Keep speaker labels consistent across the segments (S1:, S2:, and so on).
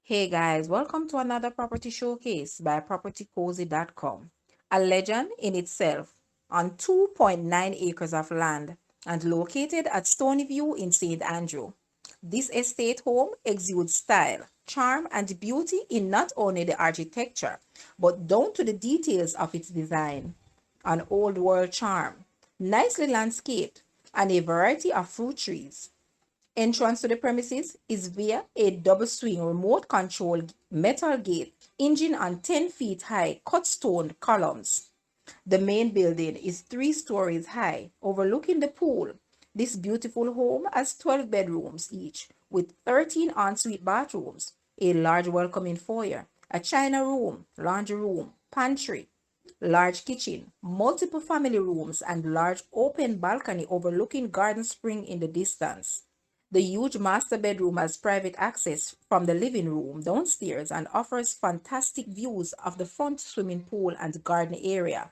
S1: Hey guys, welcome to another property showcase by propertycozy.com. A legend in itself on 2.9 acres of land and located at Stony View in St. Andrew. This estate home exudes style, charm, and beauty in not only the architecture but down to the details of its design. An old world charm, nicely landscaped, and a variety of fruit trees. Entrance to the premises is via a double swing remote control metal gate hinging on 10 feet high cut stone columns. The main building is 3 stories high, overlooking the pool. This beautiful home has 12 bedrooms each, with 13 ensuite bathrooms, a large welcoming foyer, a china room, laundry room, pantry, large kitchen, multiple family rooms, and large open balcony overlooking Garden Spring in the distance. The huge master bedroom has private access from the living room downstairs and offers fantastic views of the front swimming pool and garden area.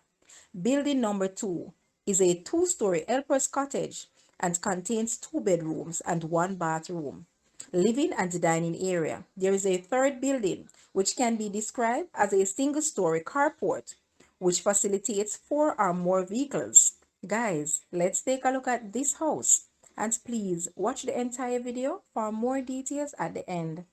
S1: Building number 2 is a 2-story helper's cottage and contains 2 bedrooms and 1 bathroom. Living and dining area. There is a third building which can be described as a single-story carport which facilitates 4 or more vehicles. Guys, let's take a look at this house and please watch the entire video for more details at the end.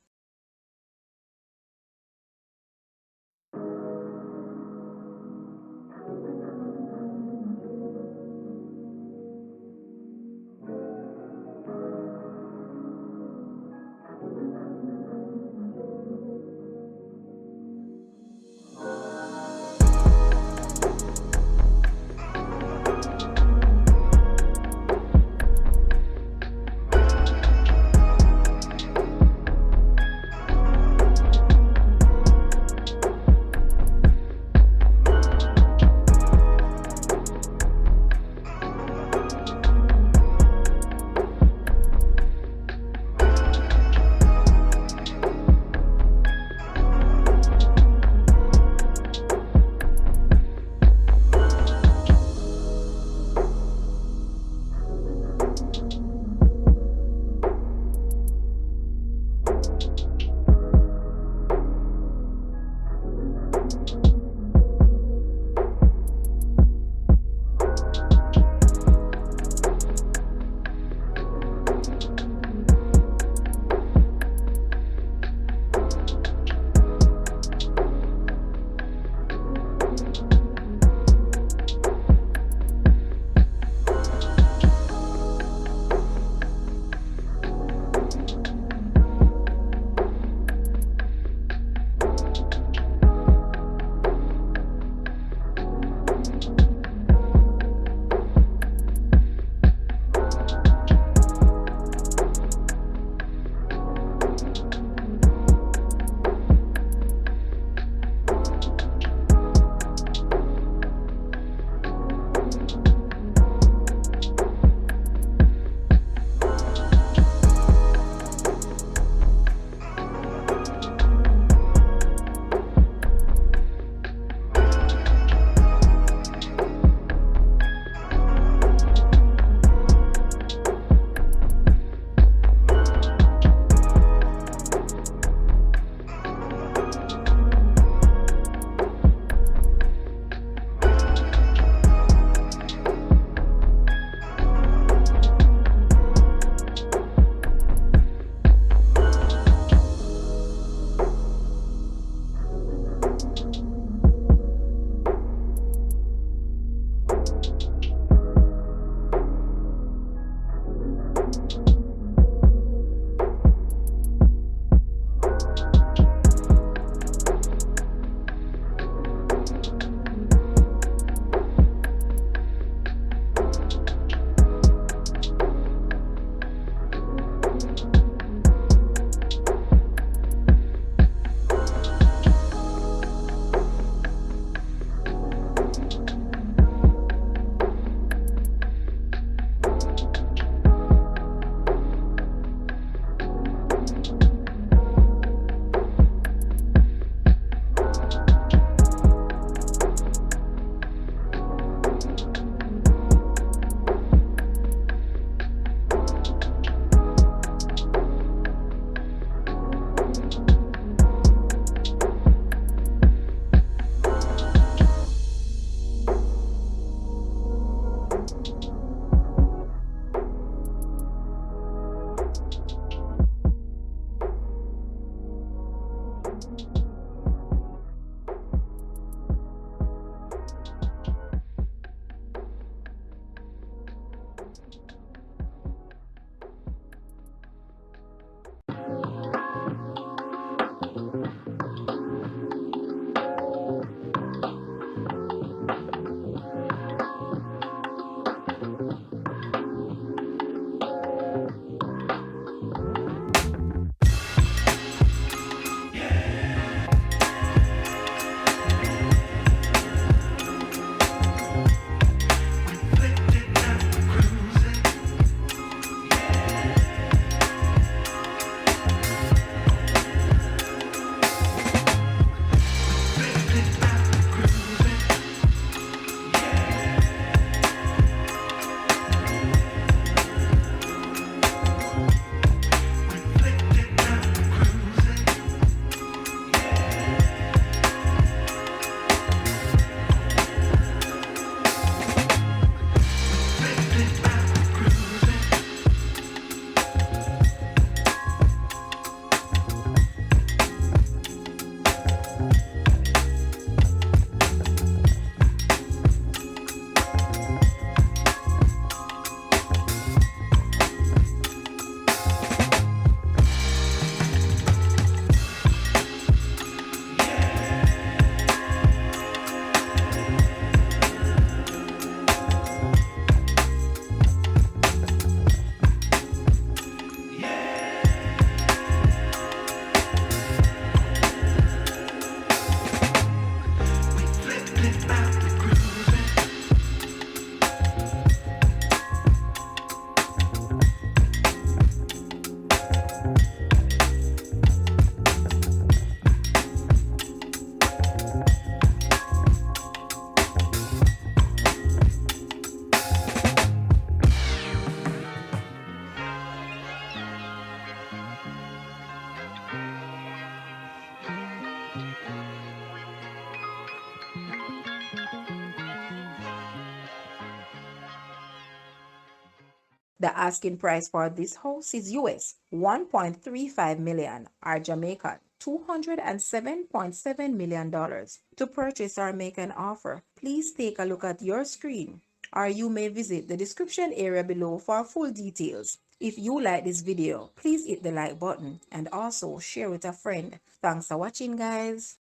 S1: The asking price for this house is US 1.35 million or Jamaica $207.7 million. To purchase or make an offer, please take a look at your screen or you may visit the description area below for full details. If you like this video, please hit the like button and also share with a friend. Thanks for watching, guys.